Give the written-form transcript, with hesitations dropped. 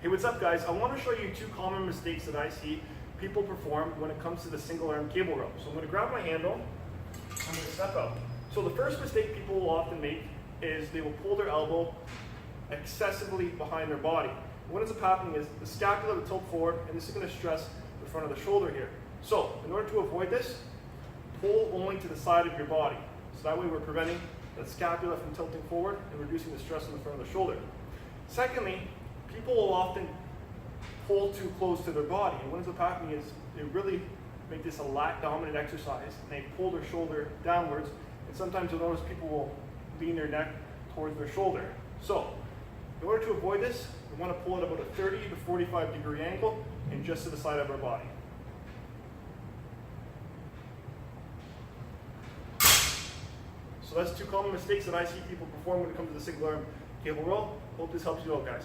Hey, what's up guys? I want to show you two common mistakes that I see people perform when it comes to the single arm cable row. So I'm going to grab my handle, I'm going to step out. So the first mistake people will often make is they will pull their elbow excessively behind their body. What ends up happening is the scapula will tilt forward, and this is going to stress the front of the shoulder here. So in order to avoid this, pull only to the side of your body. So that way we're preventing the scapula from tilting forward and reducing the stress on the front of the shoulder. Secondly, people will often pull too close to their body, and what ends up happening is they really make this a lat dominant exercise, and they pull their shoulder downwards, and sometimes you'll notice people will lean their neck towards their shoulder. So in order to avoid this, we want to pull at about a 30 to 45 degree angle and just to the side of our body. So that's two common mistakes that I see people perform when it comes to the single arm cable row. Hope this helps you out, guys.